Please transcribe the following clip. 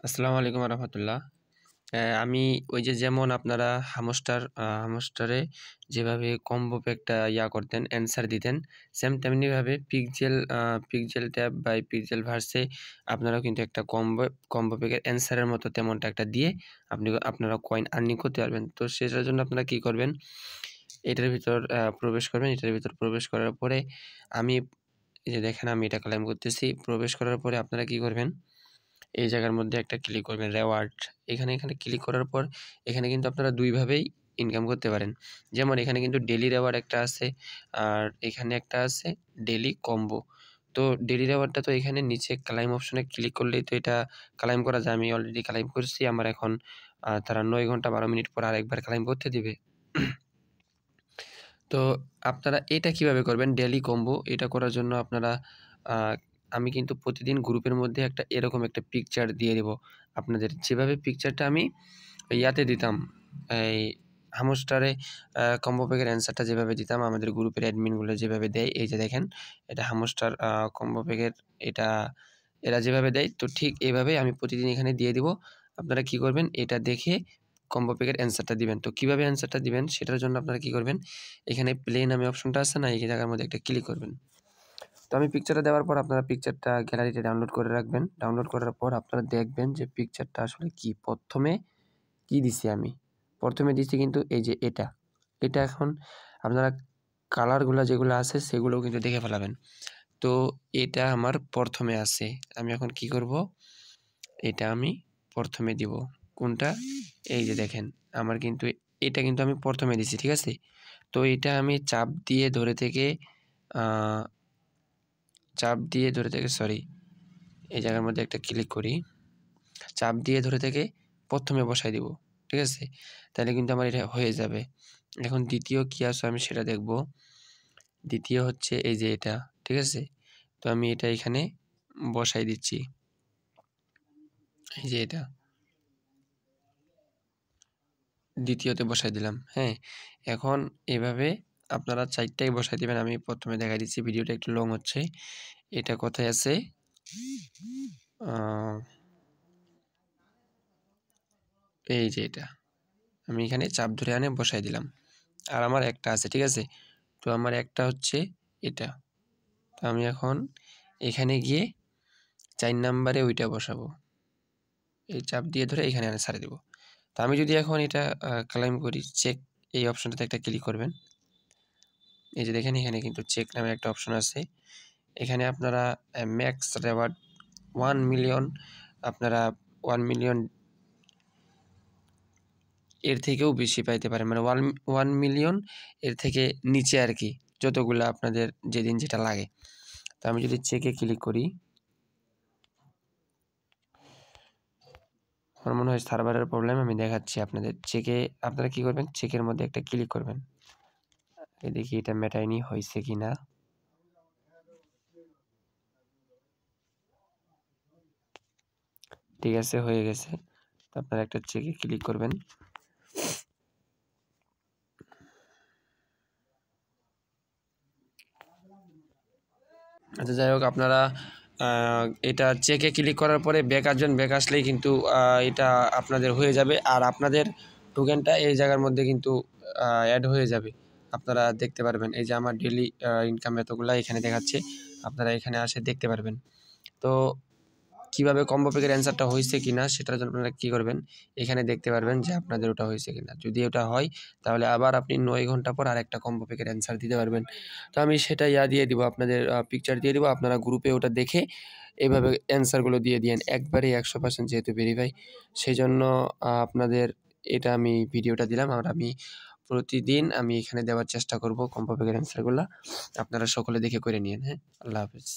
আসসালামু আলাইকুম রহমতুল্লাহ। আমি ওই যে যেমন আপনারা হামস্টারে যেভাবে কম্বো প্যাকটা করতেন, অ্যান্সার দিতেন, সেম তেমনিভাবে পিকজেল ট্যাব বা পিকজেল ভার্সে আপনারাও কিন্তু একটা কম্বো প্যাকের অ্যান্সারের মতো তেমনটা একটা দিয়ে আপনারা কয়েন আর্নিং করতে পারবেন। তো সেটার জন্য আপনারা কী করবেন, এটার ভিতর প্রবেশ করবেন। এটার ভিতর প্রবেশ করার পরে আমি এই যে দেখেন আমি এটা ক্লেম করতেছি। প্রবেশ করার পরে আপনারা কী করবেন, এই জায়গার মধ্যে একটা ক্লিক করবেন রেওয়ার্ড। এখানে ক্লিক করার পর এখানে কিন্তু আপনারা দুইভাবেই ইনকাম করতে পারেন। যেমন এখানে কিন্তু ডেইলি রেওয়ার্ড একটা আছে, আর এখানে একটা আছে ডেইলি কম্বো। তো ডেইলি রেওয়ার্ডটা তো এখানে নিচে ক্লাইম অপশনে ক্লিক করলেই তো এটা ক্লাইম করা যায়। আমি অলরেডি ক্লাইম করছি। আমার এখন তারা 9 ঘন্টা 12 মিনিট পর আরেকবার ক্লাইম করতে দিবে। তো আপনারা এটা কিভাবে করবেন ডেইলি কম্বো, এটা করার জন্য আপনারা আমি কিন্তু প্রতিদিন গ্রুপের মধ্যে এরকম একটা পিকচার দিয়ে দেব আপনাদের। যেভাবে পিকচারটা আমি ইয়াতে দিতাম, এই হামস্টারে কম্বো প্যাকের অ্যান্সারটা যেভাবে দিতাম আমাদের গ্রুপের অ্যাডমিনগুলো যেভাবে দেয়, এই যে দেখেন এটা হামস্টার কম্বো প্যাকের, এটা এরা যেভাবে দেয় তো ঠিক এইভাবেই আমি প্রতিদিন এখানে দিয়ে দিব। আপনারা কি করবেন, এটা দেখে কম্বো প্যাকের অ্যান্সারটা দিবেন। তো কীভাবে অ্যান্সারটা দিবেন সেটার জন্য আপনারা কী করবেন, এখানে প্লে নামে অপশনটা আছে না, এই জায়গার মধ্যে একটা ক্লিক করবেন। তো আমি পিকচারটা দেওয়ার পর আপনারা পিকচারটা গ্যালারিতে ডাউনলোড করে রাখবেন। ডাউনলোড করার পর আপনারা দেখবেন যে পিকচারটা আসলে কি। প্রথমে কি দিছি আমি, প্রথমে দিছি কিন্তু এই যে এটা এখন আপনারা কালারগুলো যেগুলো আছে সেগুলোও কিন্তু দেখে ফেলাবেন। তো এটা আমার প্রথমে আছে। আমি এখন কি করব, এটা আমি প্রথমে দিব। কোনটা, এই যে দেখেন আমার কিন্তু এটা কিন্তু আমি প্রথমে দিছি, ঠিক আছে। তো এটা আমি চাপ দিয়ে ধরে থেকে সরি, এই জায়গার মধ্যে একটা ক্লিক করি, চাপ দিয়ে ধরে থেকে প্রথমে বসাই দিব, ঠিক আছে। তাহলে কিন্তু আমার এটা হয়ে যাবে। এখন দ্বিতীয় কি আছে আমি সেটা দেখব। দ্বিতীয় হচ্ছে এই যে এটা, ঠিক আছে। তো আমি এটা এখানে বসাই দিচ্ছি, এই যে এটা দ্বিতীয়তে বসাই দিলাম। হ্যাঁ, এখন এভাবে আপনারা 4টাই বসাই দিবেন। আমি প্রথমে দেখাই দিচ্ছি, ভিডিওটা একটু লং হচ্ছে। এটা কোথায় আছে, এই যে এটা আমি এখানে চাপ ধরে আনে বসাই দিলাম। আর আমার একটা আছে, ঠিক আছে। তো আমার একটা হচ্ছে এটা। তো আমি এখন এখানে গিয়ে 4 নাম্বারে ওইটা বসাবো, এই চাপ দিয়ে ধরে এখানে আনে ছাড়ে দেবো। তো আমি যদি এখন এটা ক্লেম করি, চেক, এই অপশনটাতে একটা ক্লিক করবেন। এই যে দেখেন এখানে কিন্তু চেক নামে একটা অপশন আছে। এখানে আপনারা ম্যাক্স রেওয়ার্ড 1 মিলিয়ন, আপনারা 1 মিলিয়ন এর থেকেও বেশি পাইতে পারেন, মানে 1 মিলিয়ন এর থেকে নিচে আর কি, যতগুলো আপনাদের যেদিন যেটা লাগে। তো আমি যদি চেকে ক্লিক করি, আমার মনে হয় সার্ভারের প্রবলেম, আমি দেখাচ্ছি আপনাদের। চেকে আপনারা কি করবেন, চেকের মধ্যে একটা ক্লিক করবেন। এই দেখি এটা মেটায়নি হয়েছে কি না। ঠিক আছে, হয়ে গেছে। তো আপনারা একটা চেকে ক্লিক করবেন। আচ্ছা, যাই হোক, আপনারা এটা চেকে ক্লিক করার পরে ব্যাক আসবেন। ব্যাক আসলেই কিন্তু এটা আপনাদের হয়ে যাবে, আর আপনাদের টোকেনটা এই জায়গার মধ্যে কিন্তু অ্যাড হয়ে যাবে। আপনারা দেখতে পারবেন এই যে আমার ডেইলি ইনকাম এতগুলা এখানে দেখাচ্ছে, আপনারা এখানে আসে দেখতে পারবেন। তো কীভাবে কম্বো প্যাকের অ্যান্সারটা হয়েছে কি না সেটার জন্য আপনারা কী করবেন, এখানে দেখতে পারবেন যে আপনাদের ওটা হয়েছে কি না। যদি ওটা হয় তাহলে আবার আপনি 9 ঘন্টা পর আরেকটা কম্বো প্যাকের অ্যান্সার দিতে পারবেন। তো আমি সেটা দিয়ে দিব, আপনাদের পিকচার দিয়ে দিব। আপনারা গ্রুপে ওটা দেখে এভাবে অ্যান্সারগুলো দিয়ে দিয়েন, একবারেই 100% যেহেতু ভেরিফাই, সেই জন্য আপনাদের এটা আমি ভিডিওটা দিলাম। আর আমি প্রতিদিন আমি এখানে দেওয়ার চেষ্টা করব কম্বো প্যাকের অ্যান্সারগুলো। আপনারা সকলে দেখে করে নিন। হ্যাঁ, আল্লাহ হাফেজ।